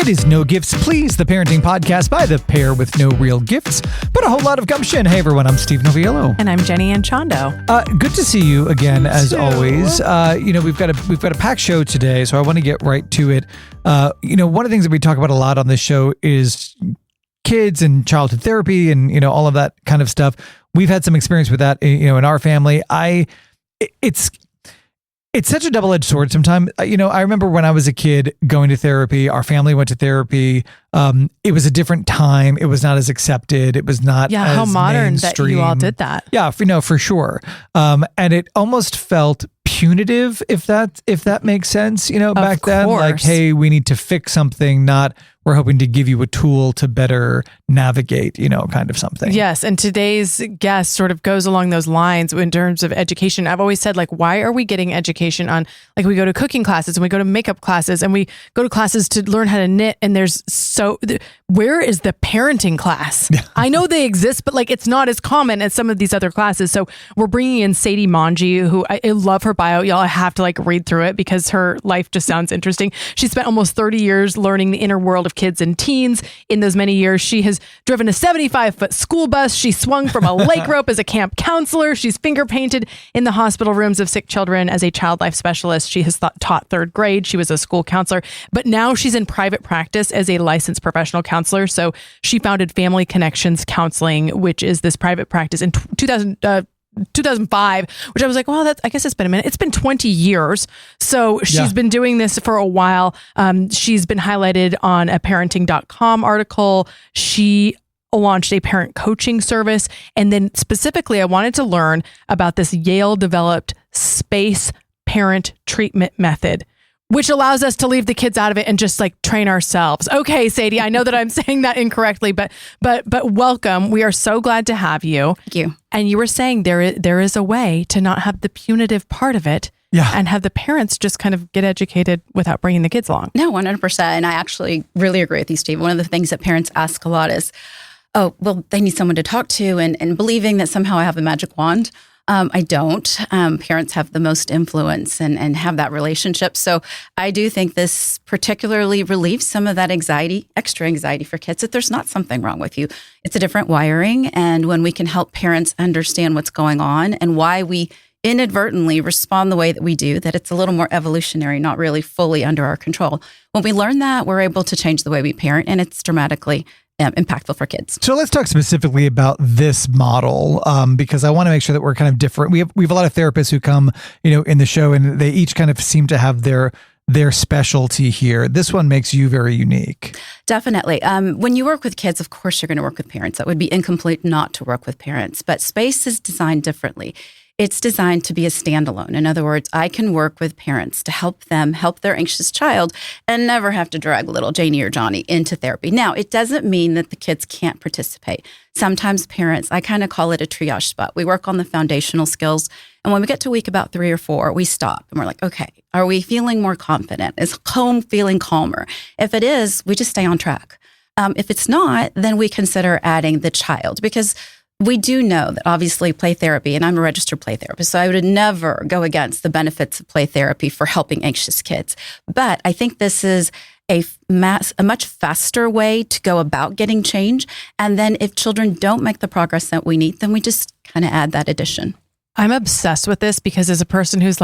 It is No Gifts Please, the parenting podcast by the pair with no real gifts, but a whole lot of gumption. Hey everyone, I'm Steve Noviello. And I'm Jenny Anchondo. Good to see you again, as always. We've got a packed show today, so I want to get right to it. One of the things that we talk about a lot on this show is kids and childhood therapy and, all of that kind of stuff. We've had some experience with that, in our family. It's such a double-edged sword sometimes. I remember when I was a kid going to therapy, our family went to therapy. It was a different time. It was not as accepted. It was not as how modern mainstream. that you all did that. Yeah, for sure. And it almost felt punitive, if that makes sense, back then. Like, hey, we need to fix something, not we're hoping to give you a tool to better navigate, kind of something. Yes. And today's guest sort of goes along those lines in terms of education. I've always said, why are we getting education on, we go to cooking classes and we go to makeup classes and we go to classes to learn how to knit. And where is the parenting class? I know they exist, but it's not as common as some of these other classes. So we're bringing in Sadi Monge, who I love her bio. Y'all, I have to read through it because her life just sounds interesting. She spent almost 30 years learning the inner world of kids and teens. In those many years, she has driven a 75-foot school bus. She swung from a lake rope as a camp counselor. She's finger painted in the hospital rooms of sick children as a child life specialist. She has taught third grade. She was a school counselor, but now she's in private practice as a licensed professional counselor. So she founded Family Connections Counseling, which is this private practice in 2005, which I was like, well, I guess it's been a minute. It's been 20 years. So she's been doing this for a while. She's been highlighted on a parenting.com article. She launched a parent coaching service. And then specifically, I wanted to learn about this Yale developed space parent treatment method, which allows us to leave the kids out of it and just train ourselves. Okay, Sadie, I know that I'm saying that incorrectly, but welcome. We are so glad to have you. Thank you. And you were saying there is a way to not have the punitive part of it and have the parents just kind of get educated without bringing the kids along. No, 100%. And I actually really agree with you, Steve. One of the things that parents ask a lot is, oh, well, they need someone to talk to and believing that somehow I have a magic wand. I don't. Parents have the most influence and have that relationship. So I do think this particularly relieves some of that anxiety, extra anxiety for kids, that there's not something wrong with you. It's a different wiring. And when we can help parents understand what's going on and why we inadvertently respond the way that we do, that it's a little more evolutionary, not really fully under our control. When we learn that, we're able to change the way we parent, and it's dramatically impactful for kids. So let's talk specifically about this model, because I want to make sure that we're kind of different. We have a lot of therapists who come, in the show, and they each kind of seem to have their specialty here. This one makes you very unique. Definitely. When you work with kids, of course, you're going to work with parents. That would be incomplete not to work with parents. But Space is designed differently. It's designed to be a standalone. In other words, I can work with parents to help them help their anxious child and never have to drag little Janie or Johnny into therapy. Now, it doesn't mean that the kids can't participate. Sometimes parents, I kind of call it a triage spot. We work on the foundational skills. And when we get to week about 3 or 4, we stop and we're like, okay, are we feeling more confident? Is home feeling calmer? If it is, we just stay on track. If it's not, then we consider adding the child, because we do know that obviously play therapy, and I'm a registered play therapist, so I would never go against the benefits of play therapy for helping anxious kids. But I think this is a much faster way to go about getting change. And then if children don't make the progress that we need, then we just kind of add that addition. I'm obsessed with this because as a person who's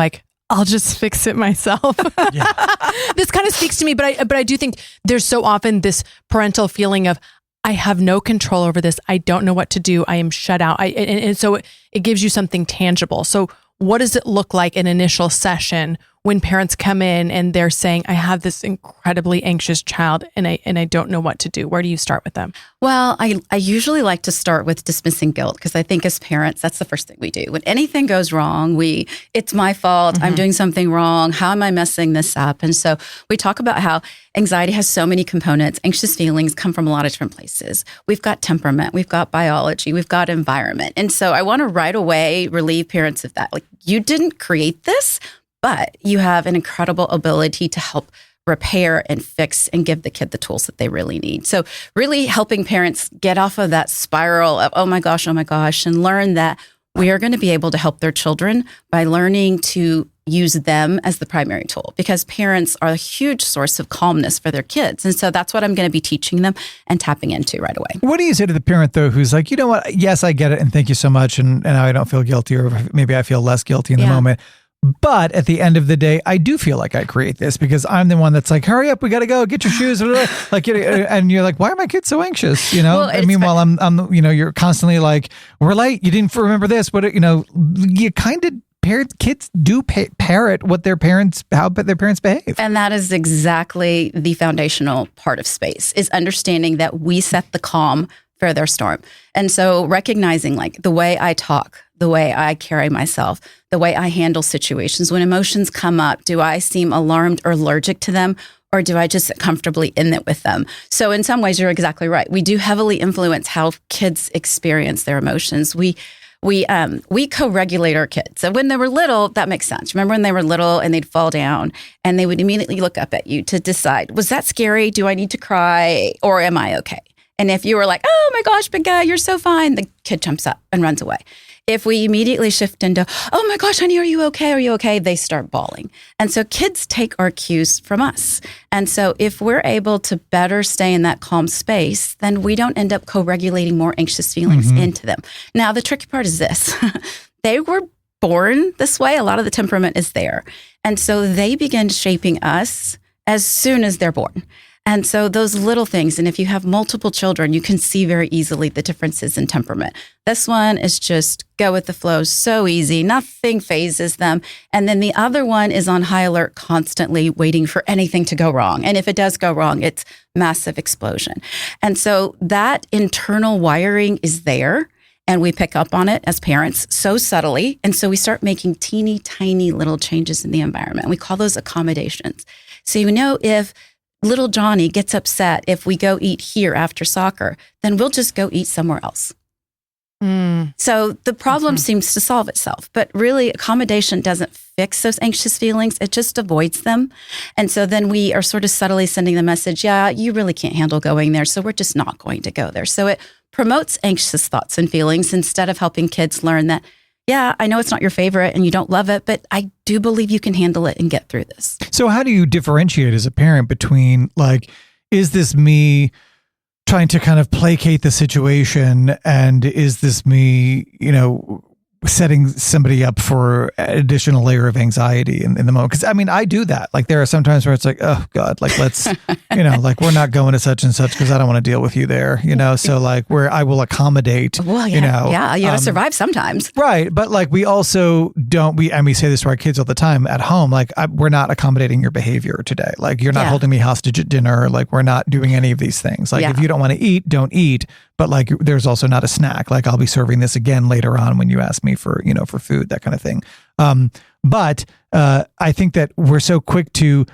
I'll just fix it myself. This kind of speaks to me, but I do think there's so often this parental feeling of, I have no control over this. I don't know what to do. I am shut out. And so it gives you something tangible. So what does it look like in an initial session when parents come in and they're saying, I have this incredibly anxious child and I don't know what to do? Where do you start with them? Well, I usually like to start with dismissing guilt, because I think as parents, that's the first thing we do. When anything goes wrong, it's my fault. Mm-hmm. I'm doing something wrong. How am I messing this up? And so we talk about how anxiety has so many components. Anxious feelings come from a lot of different places. We've got temperament, we've got biology, we've got environment. And so I want to right away relieve parents of that. You didn't create this, but you have an incredible ability to help repair and fix and give the kid the tools that they really need. So really helping parents get off of that spiral of, oh my gosh, and learn that we are going to be able to help their children by learning to use them as the primary tool, because parents are a huge source of calmness for their kids. And so that's what I'm going to be teaching them and tapping into right away. What do you say to the parent, though, who's like, you know what? Yes, I get it. And thank you so much. And I don't feel guilty, or maybe I feel less guilty in the moment. But at the end of the day, I do feel like I create this because I'm the one that's like, hurry up, we got to go, get your shoes. Like, and you're like, why are my kids so anxious? You know, well, meanwhile, I'm, you're constantly like, we're late. You didn't remember this, but you kind of kids do parrot what how their parents behave. And that is exactly the foundational part of space, is understanding that we set the calm for their storm. And so recognizing like the way I talk, the way I carry myself, the way I handle situations. When emotions come up, do I seem alarmed or allergic to them, or do I just sit comfortably in it with them? So in some ways, you're exactly right. We do heavily influence how kids experience their emotions. We co-regulate our kids. So when they were little, that makes sense. Remember when they were little and they'd fall down and they would immediately look up at you to decide, was that scary? Do I need to cry, or am I okay? And if you were like, oh my gosh, big guy, you're so fine, the kid jumps up and runs away. If we immediately shift into, oh my gosh, honey, are you okay? Are you okay? They start bawling. And so kids take our cues from us. And so if we're able to better stay in that calm space, then we don't end up co-regulating more anxious feelings into them. Now, the tricky part is this. They were born this way. A lot of the temperament is there. And so they begin shaping us as soon as they're born. And so those little things, and if you have multiple children, you can see very easily the differences in temperament. This one is just go with the flow, so easy, nothing phases them. And then the other one is on high alert, constantly waiting for anything to go wrong. And if it does go wrong, it's massive explosion. And so that internal wiring is there, and we pick up on it as parents so subtly. And so we start making teeny tiny little changes in the environment. We call those accommodations. So if little Johnny gets upset if we go eat here after soccer, then we'll just go eat somewhere else. So the problem seems to solve itself, but really accommodation doesn't fix those anxious feelings. It just avoids them. And so then we are sort of subtly sending the message, yeah, you really can't handle going there, so we're just not going to go there. So it promotes anxious thoughts and feelings instead of helping kids learn that, yeah, I know it's not your favorite and you don't love it, but I do believe you can handle it and get through this. So how do you differentiate as a parent between, like, is this me trying to kind of placate the situation, and is this me, setting somebody up for an additional layer of anxiety in the moment? Because I do that. Like, there are some times where it's like, oh God, like, let's, like, we're not going to such and such because I don't want to deal with you there, so like, where I will accommodate, well, you gotta survive sometimes. Right. But like, we also we say this to our kids all the time at home, like, we're not accommodating your behavior today. Like, you're not holding me hostage at dinner. Like, we're not doing any of these things. Like, if you don't want to eat, don't eat. But like, there's also not a snack. Like, I'll be serving this again later on when you ask me for, for food, that kind of thing. But I think that we're so quick to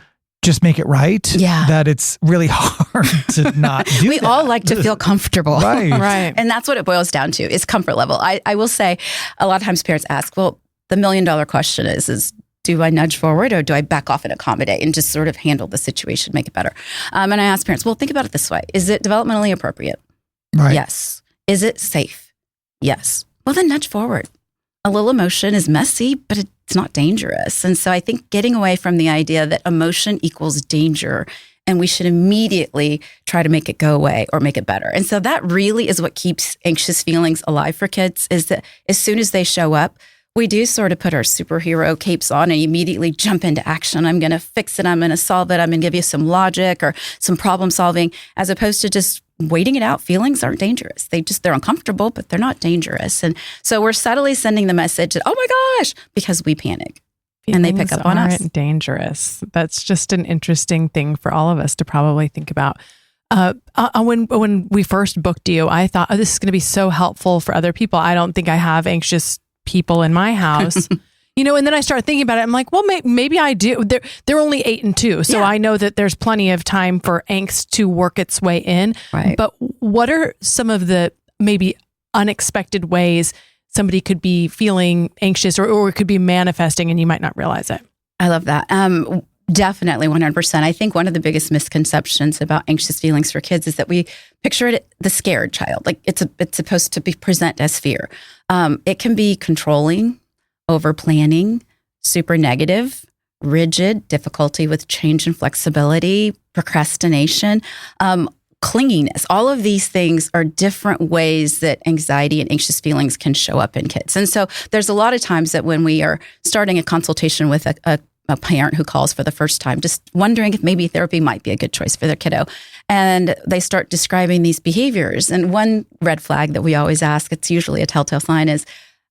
just make it right that it's really hard to not do We that. all like to feel comfortable. Right. And that's what it boils down to, is comfort level. I will say a lot of times parents ask, well, the $1 million question is do I nudge forward, or do I back off and accommodate and just sort of handle the situation, make it better? And I ask parents, well, think about it this way. Is it developmentally appropriate? Right. Yes. Is it safe? Yes. Well, then nudge forward. A little emotion is messy, but it's not dangerous. And so I think getting away from the idea that emotion equals danger and we should immediately try to make it go away or make it better. And so that really is what keeps anxious feelings alive for kids, is that as soon as they show up, we do sort of put our superhero capes on and immediately jump into action. I'm going to fix it. I'm going to solve it. I'm going to give you some logic or some problem solving, as opposed to just waiting it out. Feelings aren't dangerous. They're uncomfortable, but they're not dangerous. And so we're subtly sending the message that, oh my gosh, because we panic. And they pick up on us. Aren't dangerous. That's just an interesting thing for all of us to probably think about. When we first booked you, I thought, oh, this is going to be so helpful for other people. I don't think I have anxious people in my house. And then I start thinking about it. I'm like, well, maybe I do. They're only 8 and 2. So I know that there's plenty of time for angst to work its way in. Right. But what are some of the maybe unexpected ways somebody could be feeling anxious or it could be manifesting and you might not realize it? I love that. Definitely 100%. I think one of the biggest misconceptions about anxious feelings for kids is that we picture it the scared child. Like it's supposed to be present as fear. It can be controlling, over planning, super negative, rigid, difficulty with change and flexibility, procrastination, clinginess. All of these things are different ways that anxiety and anxious feelings can show up in kids. And so there's a lot of times that when we are starting a consultation with a parent who calls for the first time, just wondering if maybe therapy might be a good choice for their kiddo. And they start describing these behaviors. And one red flag that we always ask, it's usually a telltale sign, is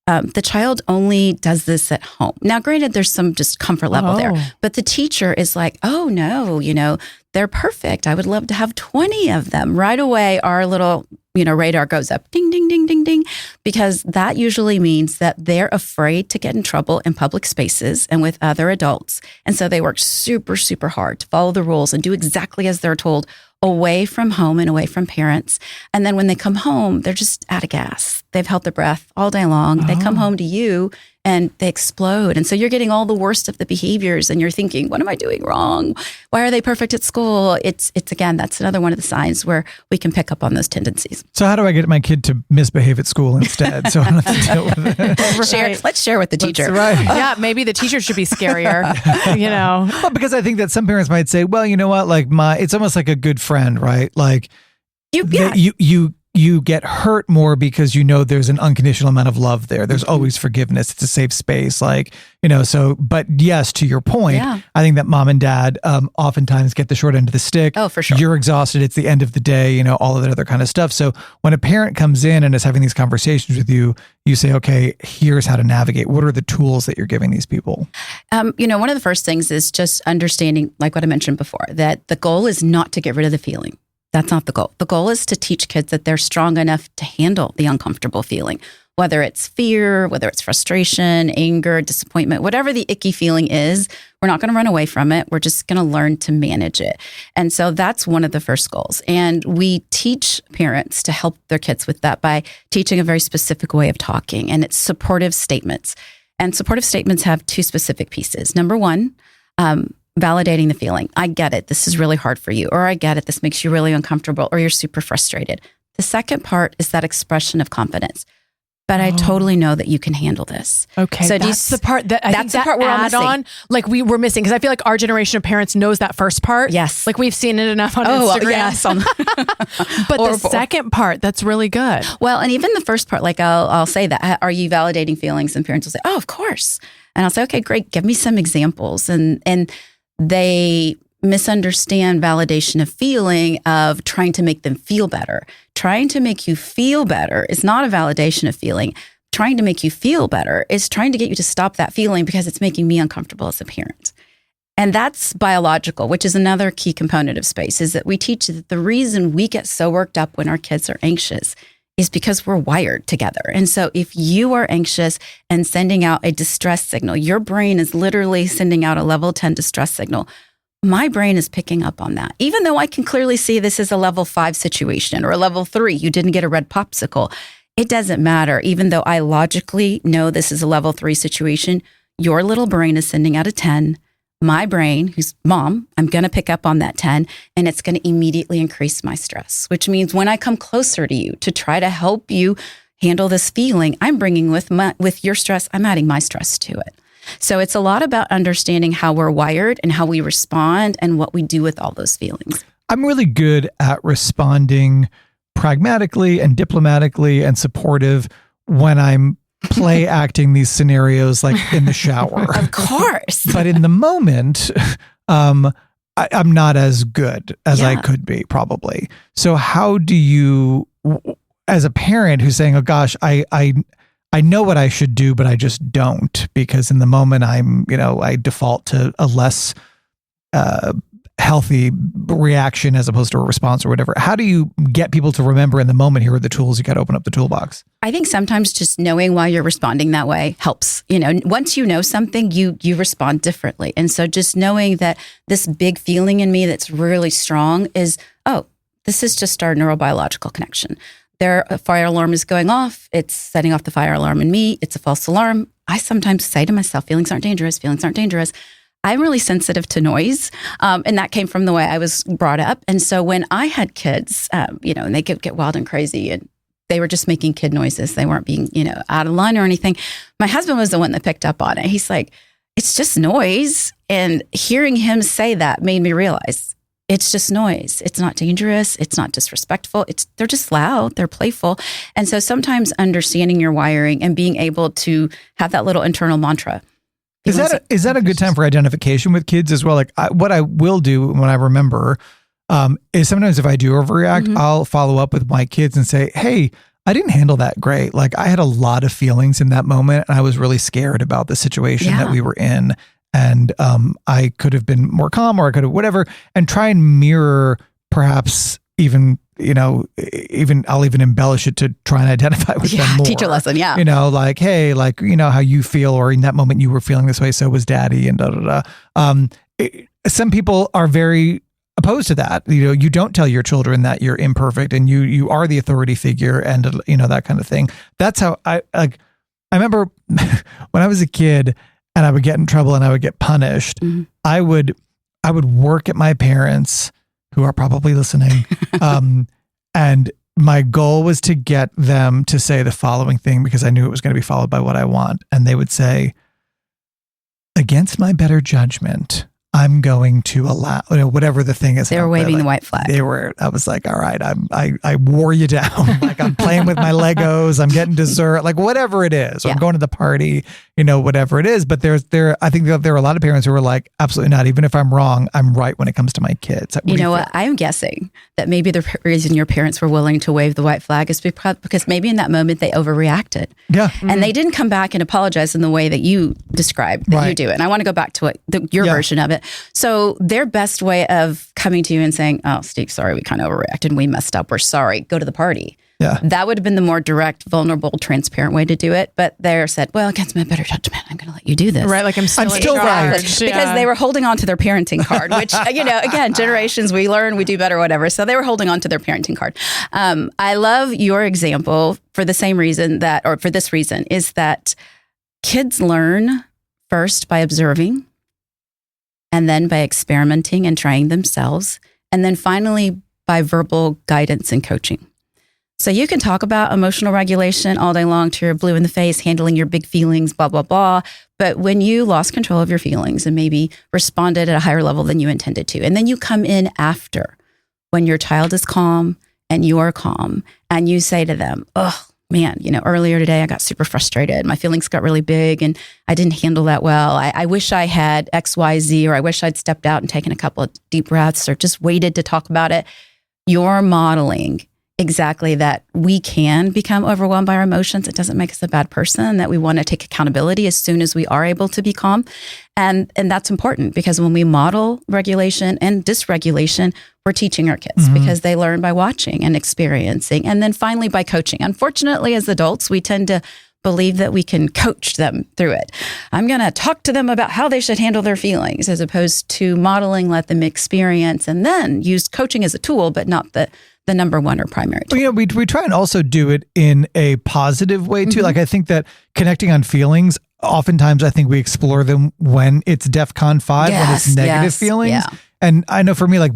the child only does this at home. Now, granted, there's some just comfort level there, but the teacher is like, oh no, they're perfect. I would love to have 20 of them. Right away, our little, radar goes up, ding, ding, ding, ding, ding, because that usually means that they're afraid to get in trouble in public spaces and with other adults. And so they work super, super hard to follow the rules and do exactly as they're told, away from home and away from parents. And then when they come home, they're just out of gas. They've held their breath all day long. They come home to you and they explode. And so you're getting all the worst of the behaviors and you're thinking, what am I doing wrong? Why are they perfect at school? It's again, that's another one of the signs where we can pick up on those tendencies. So how do I get my kid to misbehave at school instead? So I don't have to deal with it. Right. Let's share with the teacher. That's right. Yeah, maybe the teacher should be scarier, Well, because I think that some parents might say, well, you know what, like it's almost like a good friend, right? Like you get hurt more because there's an unconditional amount of love there. There's always forgiveness. It's a safe space. But yes, to your point, I think that mom and dad oftentimes get the short end of the stick. Oh, for sure. You're exhausted. It's the end of the day, all of that other kind of stuff. So when a parent comes in and is having these conversations with you, you say, okay, here's how to navigate. What are the tools that you're giving these people? One of the first things is just understanding, like what I mentioned before, that the goal is not to get rid of the feeling. That's not the goal. The goal is to teach kids that they're strong enough to handle the uncomfortable feeling, whether it's fear, whether it's frustration, anger, disappointment, whatever the icky feeling is. We're not going to run away from it. We're just going to learn to manage it. And so that's one of the first goals. And we teach parents to help their kids with that by teaching a very specific way of talking, and it's supportive statements. And supportive statements have two specific pieces. Number one, validating the feeling. I get it. This is really hard for you. Or I get it. This makes you really uncomfortable, or you're super frustrated. The second part is that expression of confidence. But I totally know that you can handle this. Okay, so that's the part that I think the part we're on. Like we're missing, because I feel like our generation of parents knows that first part. Yes, like we've seen it enough on Instagram. Yes. But the second part, that's really good. Well, and even the first part, like I'll say that. Are you validating feelings? And parents will say, "Oh, of course." And I'll say, "Okay, great. Give me some examples." And they misunderstand validation of feeling of trying to make them feel better. Trying to make you feel better is not a validation of feeling. Trying to make you feel better is trying to get you to stop that feeling because it's making me uncomfortable as a parent. And that's biological, which is another key component of space, is that we teach that the reason we get so worked up when our kids are anxious is because we're wired together. And so if you are anxious and sending out a distress signal, your brain is literally sending out a level 10 distress signal. My brain is picking up on that. Even though I can clearly see this is a level 5 situation or a level 3, you didn't get a red popsicle. It doesn't matter. Even though I logically know this is a level 3 situation, your little brain is sending out a 10. My brain, who's mom, I'm going to pick up on that 10, and it's going to immediately increase my stress, which means when I come closer to you to try to help you handle this feeling, I'm bringing with your stress, I'm adding my stress to it. So it's a lot about understanding how we're wired and how we respond and what we do with all those feelings. I'm really good at responding pragmatically and diplomatically and supportive when I'm play acting these scenarios like in the shower. Of course. But in the moment, I'm not as good as I could be, probably. So how do you, as a parent who's saying, oh gosh, I know what I should do, but I just don't, because in the moment I default to a less healthy reaction as opposed to a response or whatever. How do you get people to remember in the moment, here are the tools, you got to open up the toolbox? I think sometimes just knowing why you're responding that way helps. Once you know something, you respond differently. And so just knowing that this big feeling in me that's really strong is, oh, this is just our neurobiological connection. A fire alarm is going off. It's setting off the fire alarm in me. It's a false alarm. I sometimes say to myself, feelings aren't dangerous. Feelings aren't dangerous. I'm really sensitive to noise. And that came from the way I was brought up. And so when I had kids, and they get wild and crazy and they were just making kid noises. They weren't being, out of line or anything. My husband was the one that picked up on it. He's like, it's just noise. And hearing him say that made me realize it's just noise. It's not dangerous. It's not disrespectful. They're just loud. They're playful. And so sometimes understanding your wiring and being able to have that little internal mantra. Is that a good time for identification with kids as well? Like what I will do when I remember is sometimes if I do overreact, I'll follow up with my kids and say, hey, I didn't handle that great. Like I had a lot of feelings in that moment and I was really scared about the situation that we were in. And I could have been more calm or I could have whatever, and try and mirror perhaps even, I'll even embellish it to try and identify with them more. Teach a lesson. Yeah. Like, hey, like, how you feel, or in that moment you were feeling this way. So was daddy and some people are very opposed to that. You don't tell your children that you're imperfect and you are the authority figure and, that kind of thing. That's how I remember when I was a kid and I would get in trouble and I would get punished. I would work at my parents, who are probably listening. And my goal was to get them to say the following thing because I knew it was going to be followed by what I want. And they would say, against my better judgment, I'm going to allow, whatever the thing is. They were waving the white flag. I was like, all right, I wore you down. Like I'm playing with my Legos. I'm getting dessert, like whatever it is. Or I'm going to the party, whatever it is. But I think that there are a lot of parents who are like, absolutely not. Even if I'm wrong, I'm right when it comes to my kids. What? I'm guessing that maybe the reason your parents were willing to wave the white flag is because maybe in that moment they overreacted. Yeah. And they didn't come back and apologize in the way that you described that you do it. And I want to go back to your version of it. So their best way of coming to you and saying, oh, Steve, sorry, we kind of overreacted. We messed up. We're sorry. Go to the party. Yeah. That would have been the more direct, vulnerable, transparent way to do it. But they said, well, against my better judgment, I'm going to let you do this. Right. Like I'm still right. Because they were holding on to their parenting card, which, again, generations, we learn, we do better, whatever. So they were holding on to their parenting card. I love your example for the same reason for this reason, is that kids learn first by observing, and then by experimenting and trying themselves, and then finally by verbal guidance and coaching. So you can talk about emotional regulation all day long till you're blue in the face, handling your big feelings, blah, blah, blah. But when you lost control of your feelings and maybe responded at a higher level than you intended to, and then you come in after when your child is calm and you are calm, and you say to them, oh, man, earlier today I got super frustrated. My feelings got really big and I didn't handle that well. I wish I had X, Y, Z, or I wish I'd stepped out and taken a couple of deep breaths or just waited to talk about it. You're modeling exactly that we can become overwhelmed by our emotions. It doesn't make us a bad person, that we want to take accountability as soon as we are able to be calm. And that's important because when we model regulation and dysregulation, we're teaching our kids because they learn by watching and experiencing, and then finally by coaching. Unfortunately, as adults, we tend to believe that we can coach them through it. I'm going to talk to them about how they should handle their feelings, as opposed to modeling, let them experience, and then use coaching as a tool, but not the number one or primary tool. Well, we try and also do it in a positive way too. Like I think that connecting on feelings, oftentimes I think we explore them when it's DEFCON 5, when it's negative feelings. Yeah. And I know for me, like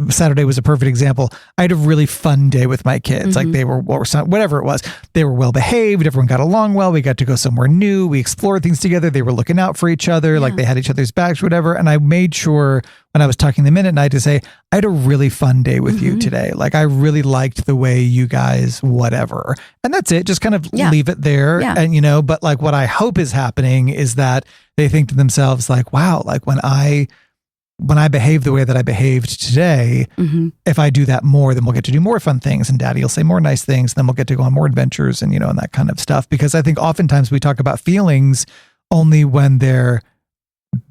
Saturday was a perfect example. I had a really fun day with my kids. Like they were, whatever it was, they were well behaved. Everyone got along well. We got to go somewhere new. We explored things together. They were looking out for each other. Like they had each other's backs, whatever. And I made sure when I was talking to them in at night to say, I had a really fun day with you today. Like I really liked the way you guys, whatever. And that's it. Just kind of leave it there. Yeah. And, but like what I hope is happening is that they think to themselves like, wow, like when I behave the way that I behaved today, if I do that more, then we'll get to do more fun things and daddy will say more nice things. And then we'll get to go on more adventures and, and that kind of stuff. Because I think oftentimes we talk about feelings only when they're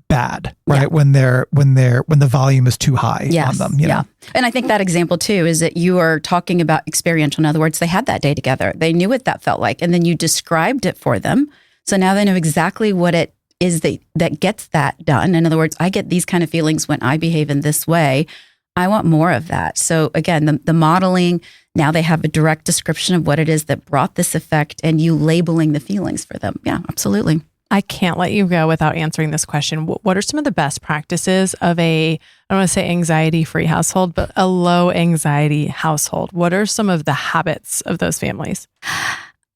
bad, right? Yeah. When the volume is too high on them, you know? And I think that example too, is that you are talking about experiential. In other words, they had that day together. They knew what that felt like. And then you described it for them. So now they know exactly what it is that gets that done. In other words, I get these kind of feelings when I behave in this way. I want more of that. So again, the modeling, now they have a direct description of what it is that brought this effect and you labeling the feelings for them. Yeah, absolutely. I can't let you go without answering this question. What are some of the best practices of I don't want to say anxiety-free household, but a low anxiety household? What are some of the habits of those families?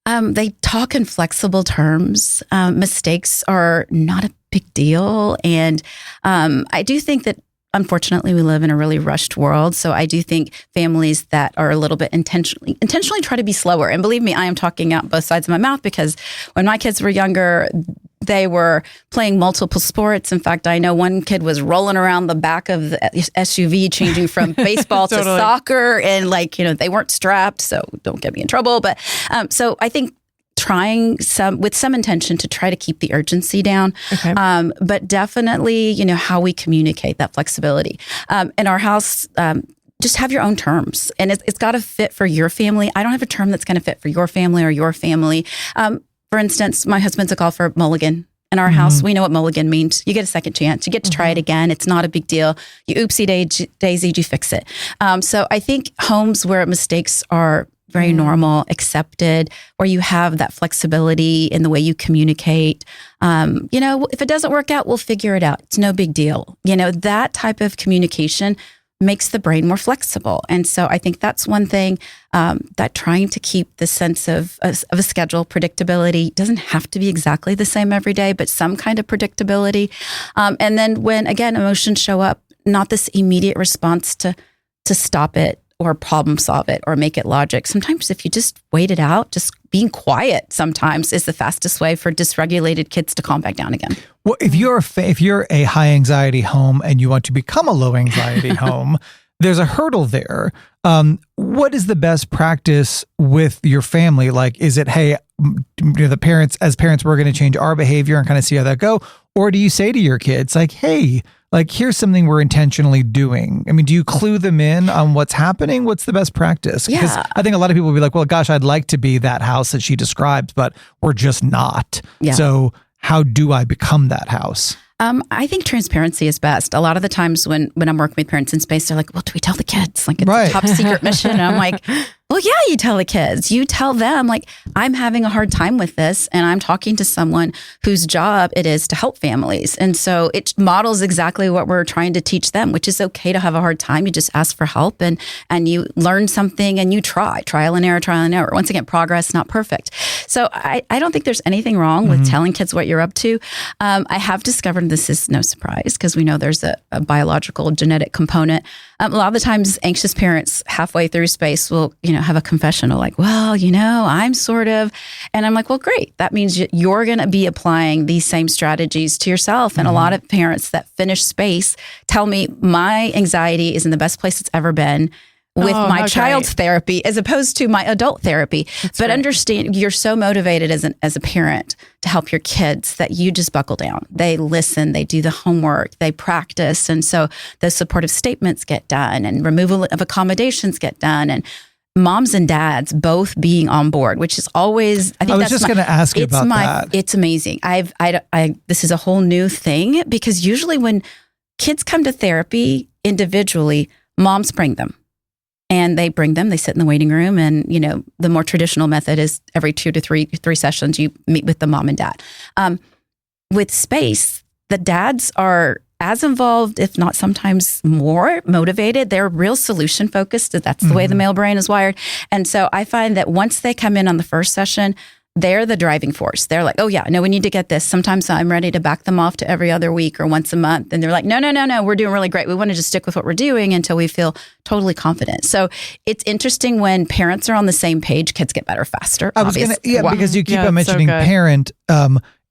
They talk in flexible terms. Mistakes are not a big deal. And I do think that, unfortunately, we live in a really rushed world. So I do think families that are a little bit intentionally try to be slower. And believe me, I am talking out both sides of my mouth, because when my kids were younger, they were playing multiple sports. In fact, I know one kid was rolling around the back of the SUV, changing from baseball to soccer, and they weren't strapped. So don't get me in trouble. But so I think trying with some intention to try to keep the urgency down. Okay. But definitely, how we communicate that flexibility. In our house, just have your own terms, and it's got to fit for your family. I don't have a term that's going to fit for your family or your family. For instance, my husband's a golfer, mulligan. In our house, we know what mulligan means. You get a second chance. You get to try it again. It's not a big deal. You oopsie daisied, you fix it. So I think homes where mistakes are very normal, accepted, where you have that flexibility in the way you communicate. If it doesn't work out, we'll figure it out. It's no big deal. That type of communication makes the brain more flexible. And so I think that's one thing, that trying to keep the sense of a schedule, predictability, doesn't have to be exactly the same every day, but some kind of predictability. And then when, again, emotions show up, not this immediate response to stop it or problem solve it or make it logic. Sometimes if you just wait it out, just being quiet sometimes is the fastest way for dysregulated kids to calm back down again. Well, if you're a high anxiety home and you want to become a low anxiety home, there's a hurdle there. What is the best practice with your family? Like, is it, hey, as parents, we're going to change our behavior and kind of see how that go? Or do you say to your kids, like, hey, here's something we're intentionally doing? I mean, do you clue them in on what's happening? What's the best practice? Because I think a lot of people will be like, well, gosh, I'd like to be that house that she described, but we're just not. Yeah. So how do I become that house? I think transparency is best. A lot of the times when I'm working with parents in space, they're like, well, do we tell the kids? It's a top secret mission. And I'm like, well, yeah, you tell the kids. You tell them, I'm having a hard time with this, and I'm talking to someone whose job it is to help families. And so it models exactly what we're trying to teach them, which is okay to have a hard time. You just ask for help, and you learn something, and you trial and error. Once again, progress, not perfect. So I don't think there's anything wrong with telling kids what you're up to. I have discovered this is no surprise, because we know there's a biological genetic component. A lot of the times anxious parents halfway through space will, have a confessional like, well, I'm sort of, and I'm like, well, great. That means you're going to be applying these same strategies to yourself. And a lot of parents that finish space tell me my anxiety is in the best place it's ever been with my child's therapy as opposed to my adult therapy. But understand, you're so motivated as a parent to help your kids that you just buckle down. They listen, they do the homework, they practice. And so the supportive statements get done and removal of accommodations get done. And moms and dads both being on board, which is always, I was just going to ask you about that. It's amazing. This is a whole new thing, because usually when kids come to therapy individually, moms bring them. And they sit in the waiting room, and, the more traditional method is every 2 to 3 sessions, you meet with the mom and dad. With space, the dads are as involved, if not sometimes more motivated. They're real solution focused. That's the way the male brain is wired. And so I find that once they come in on the first session, they're the driving force. They're like, oh yeah, no, we need to get this. Sometimes I'm ready to back them off to every other week or once a month. And they're like, no, we're doing really great. We want to just stick with what we're doing until we feel totally confident. So it's interesting when parents are on the same page, kids get better faster. Because you keep on mentioning parent.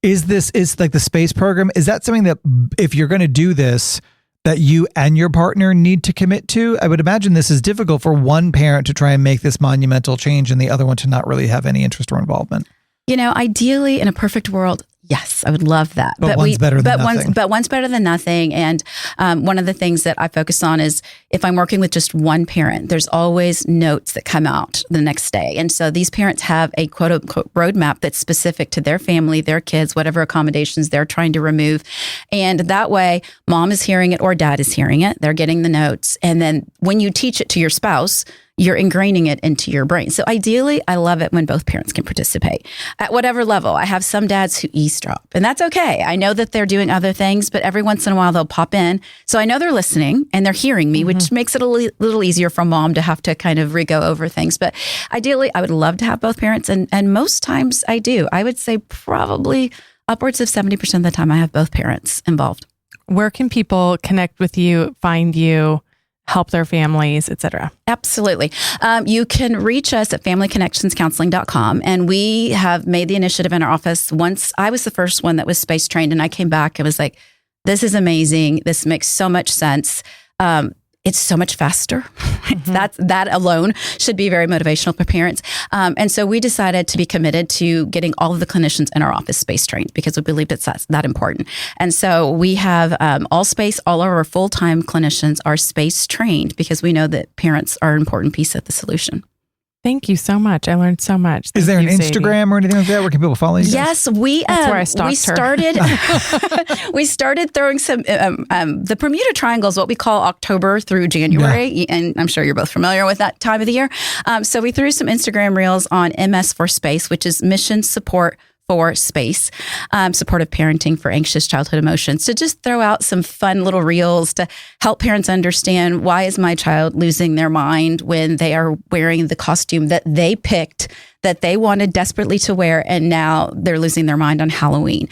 Is like the space program, is that something that if you're going to do this, that you and your partner need to commit to? I would imagine this is difficult for one parent to try and make this monumental change and the other one to not really have any interest or involvement. Ideally in a perfect world, yes, I would love that. But one's better than nothing. But one's better than nothing. And one of the things that I focus on is if I'm working with just one parent, there's always notes that come out the next day. And so these parents have a quote unquote roadmap that's specific to their family, their kids, whatever accommodations they're trying to remove. And that way, mom is hearing it or dad is hearing it. They're getting the notes. And then when you teach it to your spouse, you're ingraining it into your brain. So ideally, I love it when both parents can participate at whatever level. I have some dads who eavesdrop, and that's okay. I know that they're doing other things, but every once in a while they'll pop in. So I know they're listening and they're hearing me, which makes it a little easier for mom to have to kind of re-go over things. But ideally, I would love to have both parents, and most times I do. I would say probably upwards of 70% of the time I have both parents involved. Where can people connect with you, find you, help their families, etc.? Absolutely. You can reach us at familyconnectionscounseling.com. And we have made the initiative in our office. Once I was the first one that was space trained, and I came back and was like, this is amazing. This makes so much sense. It's so much faster. That alone should be very motivational for parents. And so we decided to be committed to getting all of the clinicians in our office space trained because we believed it's that important. And so we have all of our full-time clinicians are space trained because we know that parents are an important piece of the solution. Thank you so much. I learned so much. Is there an Instagram or anything like that? Where can people follow you guys? Yes, That's where I stalked her. We started throwing some, the Bermuda Triangle is what we call October through January. Yeah. And I'm sure you're both familiar with that time of the year. So we threw some Instagram reels on MS for Space, which is Mission Support for Space, supportive parenting for anxious childhood emotions, to just throw out some fun little reels to help parents understand, why is my child losing their mind when they are wearing the costume that they picked, that they wanted desperately to wear, and now they're losing their mind on Halloween.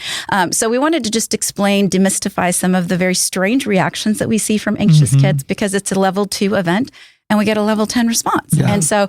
So we wanted to just explain, demystify some of the very strange reactions that we see from anxious kids, because it's a level 2 event. And we get a level 10 response. Yeah. And so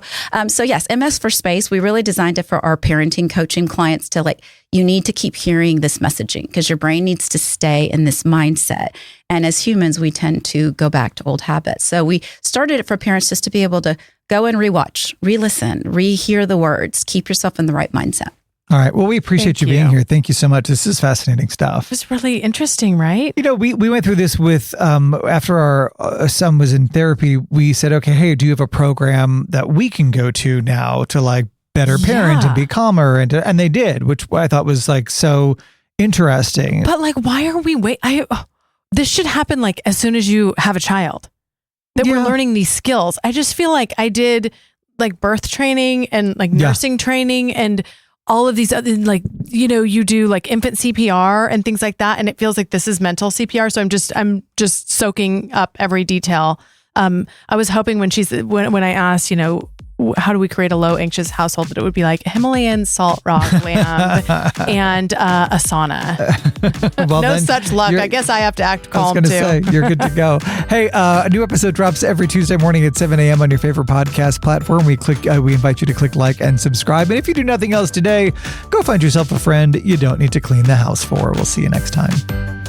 yes, MS for Space, we really designed it for our parenting coaching clients to you need to keep hearing this messaging because your brain needs to stay in this mindset. And as humans, we tend to go back to old habits. So we started it for parents just to be able to go and rewatch, re-listen, re-hear the words, keep yourself in the right mindset. All right. Well, we appreciate you being here. Thank you so much. This is fascinating stuff. It was really interesting, right? You know, we went through this with, after our son was in therapy, we said, okay, hey, do you have a program that we can go to now to better parent and be calmer? And they did, which I thought was so interesting. But why are we this should happen as soon as you have a child, that we're learning these skills. I just feel like I did birth training and nursing training and all of these other, you do infant CPR and things like that. And it feels like this is mental CPR. So I'm just soaking up every detail. I was hoping when I asked, how do we create a low anxious household, that it would be Himalayan salt rock lamp and a sauna. Well, no such luck. I guess I have to act calm too. I was going to say, you're good to go. Hey, a new episode drops every Tuesday morning at 7 a.m. on your favorite podcast platform. We invite you to click like and subscribe. And if you do nothing else today, go find yourself a friend you don't need to clean the house for. We'll see you next time.